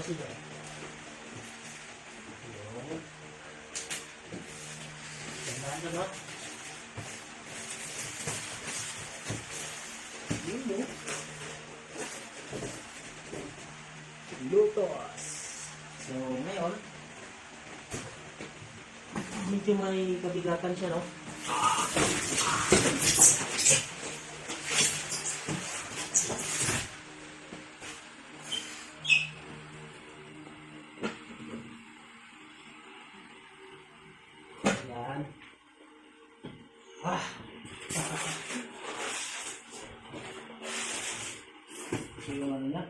kasi dyan. Yun. Gandaan na ba? Yun mo. Lutos. So, ngayon, medyo may kabigatan siya, no? Yan. Ito yung ano niya.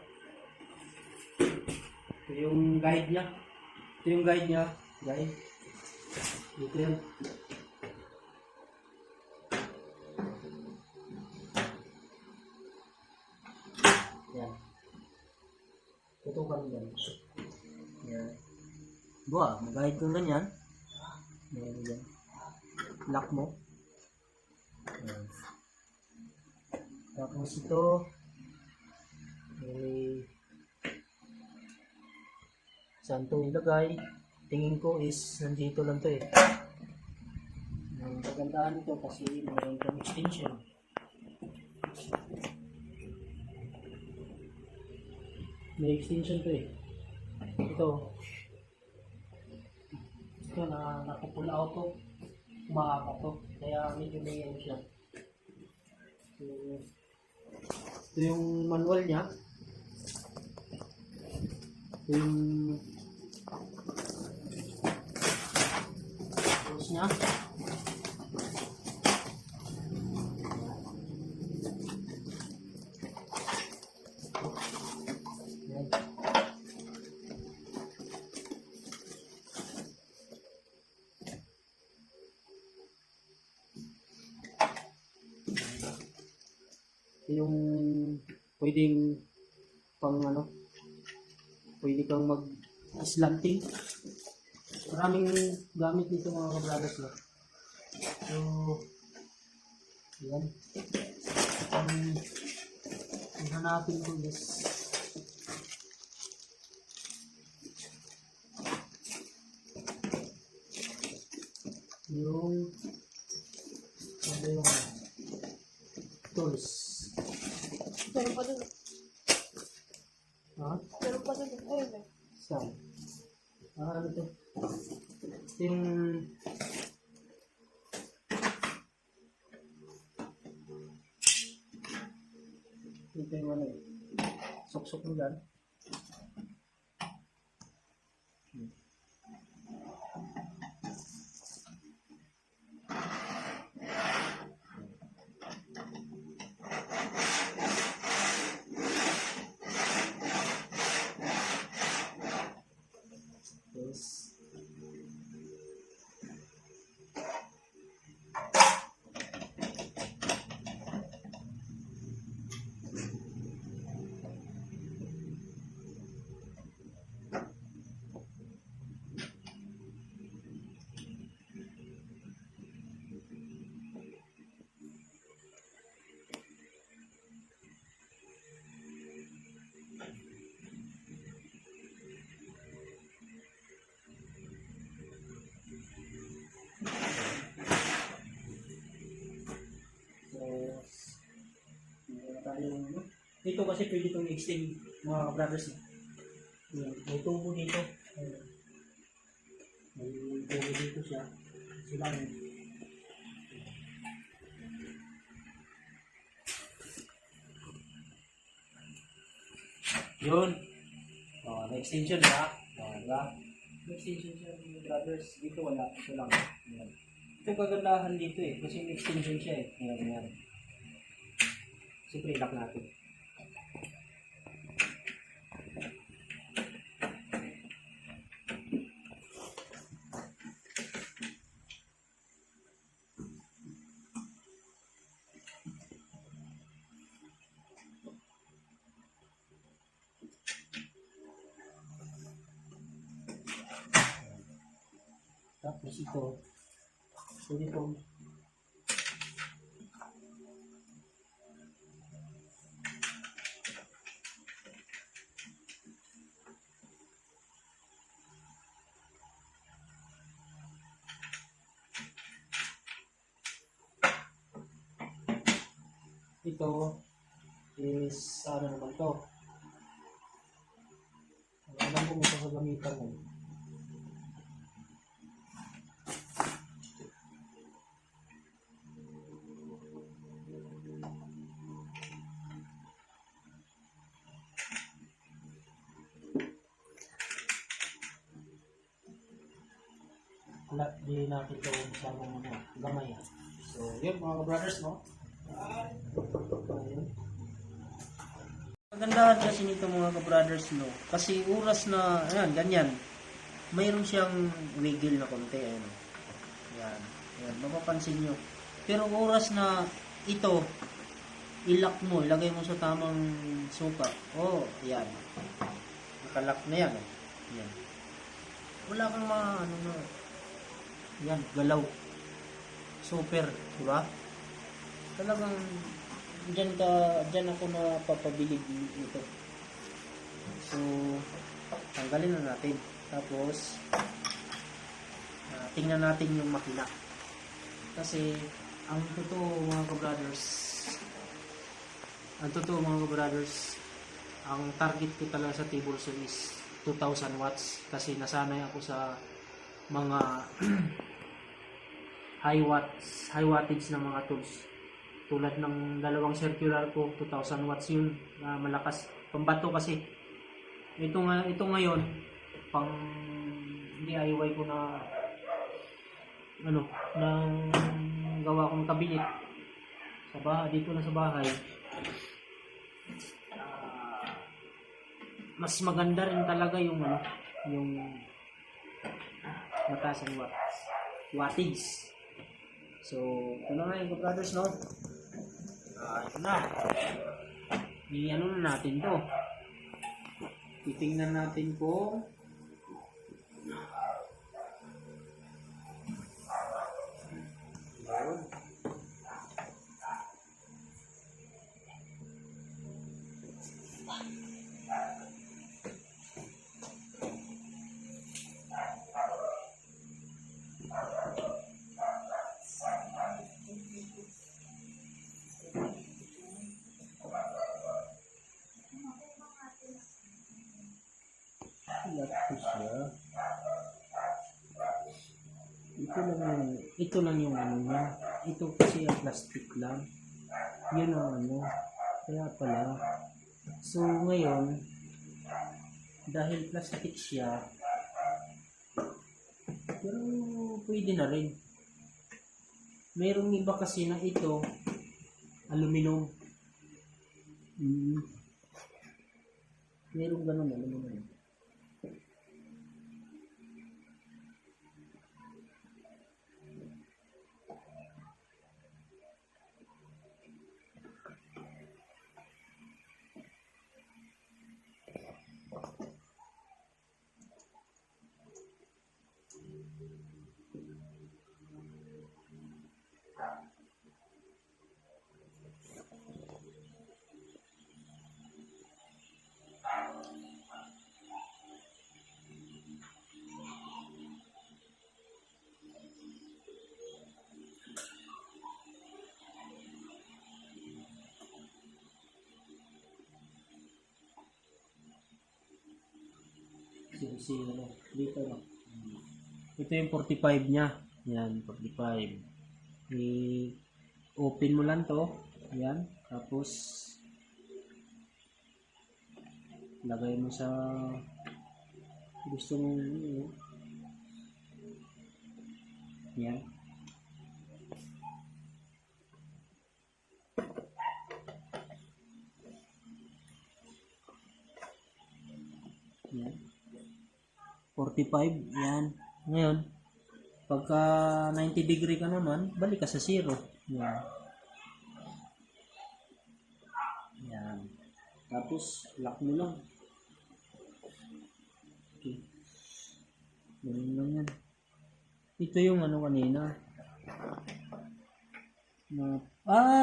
Ito yung guide niya. Ito yung guide niya. Guide. Dito yan. Yan. Tutukan yan. Yan. Buwa, mag-guide kang ganyan. Yan, yan. Lock mo. Yan. Tapos ito, may saan ito ilagay. Tingin ko is nandito lang to eh. Ang kagandahan nito kasi mayroon kang extension. May extension to eh. Ito na nakapula auto, umahaba to. Kaya medyo may ano siya. So, ito yung manual niya. Ito yung tools niya. Yung pwedeng pang ano, pwede kang mag slanting. Maraming gamit nito mga kabrothers na. So yan, ang hanapin ko is yung ano yung tools. Meron pa dun. Ha? Meron pa dun. Ayun eh. Saan? Ano ito? Yung ito yung ano eh. Sok-sok mo dyan. Yes. Dito kasi pwede itong i-extend mga brothers. May tubo dito. May tubo dito siya. Sila yun. May extension ba? Diba? May extension siya mga brothers. Dito wala. Ito lang. Yan. Ito kagandahan dito eh. Kasi may extension siya eh. Yan. Siyempre ilak natin. Tapos ito, pwede itong ito is ano naman to. Alam ko ito sa gamitan mo. Wala, di natin ito masyadong gamay. So, yun mga brothers, no? Ayun. Kagandahan kasi nito mga ka-brothers, no? Kasi oras na, ayan, ganyan. Mayroon siyang wiggle na konti, ayan. Ayan, ayan, mapapansin nyo. Pero oras na ito, ilak mo, ilagay mo sa tamang suka. Oh, ayan. Nakalak na yan, ayan. Wala kang ano na, yan, galaw. Super, di ba? Talagang diyan ako napapabilib nito. So, tanggalin na natin. Tapos, tingnan natin yung makina. Kasi, ang totoo mga ka-brothers, ang target ko talaga sa table saw is 2,000 watts. Kasi nasanay ako sa mga high wattage na mga tools. Tulad ng dalawang circular ko, 2,000 watts yun, na malakas. Pambato kasi. Ito ngayon, pang DIY ko na nang gawa kong kabinet sa bahay, dito na sa bahay. Mas maganda rin talaga yung mataas ang wattage. So, ito na nga yung brothers, no? Ito na. I-ano na natin to. Titingnan natin kung ayun. Ito siya. Ito lang yung ano niya. Ito kasi ang plastic lang. Yun ang ano. Kaya pala. So ngayon, dahil plastic siya, pero pwede na rin. Mayroong iba kasi na ito, aluminum. Mayroong ganun, aluminum. Dito no. Ito yung 45 niya. Yan, 45. I-open mo lang to. Yan. Tapos lagay mo sa gusto mo. Yan. Yan. 45, yan. Ngayon, pagka 90 degree ka naman, balik ka sa 0. Yan. Yan. Tapos, lock mo lang. Okay. Ganun lang yan. Ito yung ano kanina.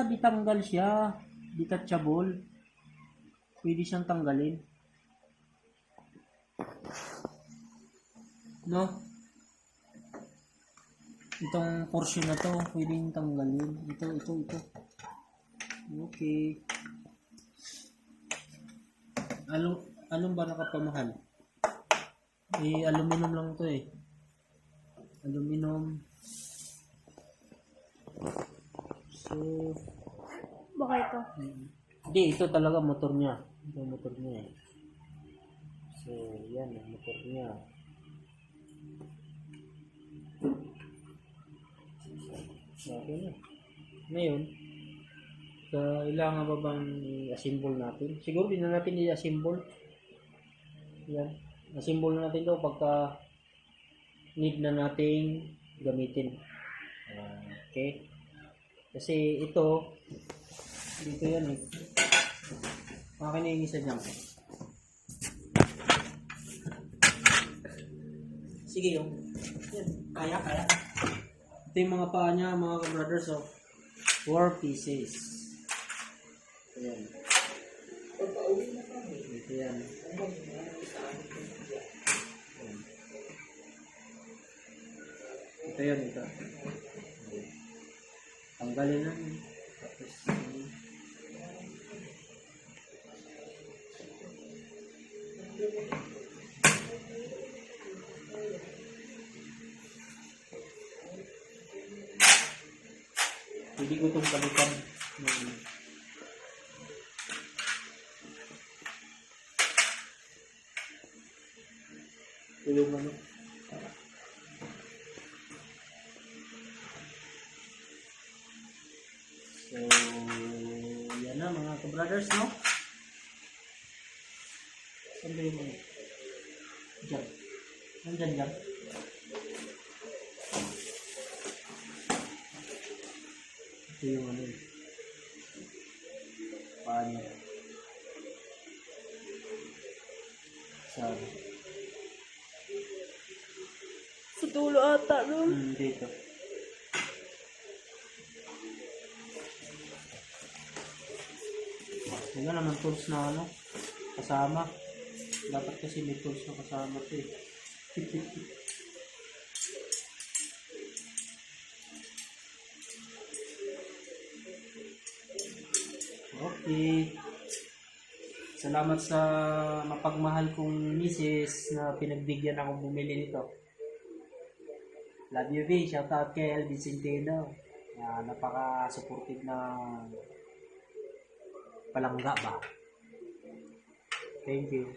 Ditanggal siya. Detachable. Pwede siyang tanggalin. No? Itong portion na to, pwedeng tanggalin. Ito. Okay. Anong ba nakapamahal? Aluminum lang to eh. Aluminum. So, Baka ito. hindi, ito talaga motor niya. Ito ang motor niya eh. So, yan ang motor niya. Okay na. Ngayon, kailangan ba bang i-assemble natin? Siguro din na natin i-assemble. Yan. Assemble na natin ito pagka need na nating gamitin. Okay. Kasi ito, dito yan eh. Akin na yung isa dyan. Sige yung. Yan. Kaya. Ito yung mga paa niya, mga brothers of 4 pieces. Ayan. Ito yan. Ito yan, ito. Tanggalin na. Tapos, pwede ko itong kalitan. Ito yung ano. So, yan na mga ka-brothers, no? Saan ba yung ano? Diyan. Nandyan dyan. Ito yung ano. Paano? Saan? Sa dulo ata, no? Dito. Wala naman tools na ano, kasama. Dapat kasi may tools na kasama ito eh. Okay. Salamat sa mapagmahal kong misis na pinagbigyan akong bumili nito. Love you, V. Shout out kay Elvin Centeno. Napaka-supportive na palangga ba. Thank you.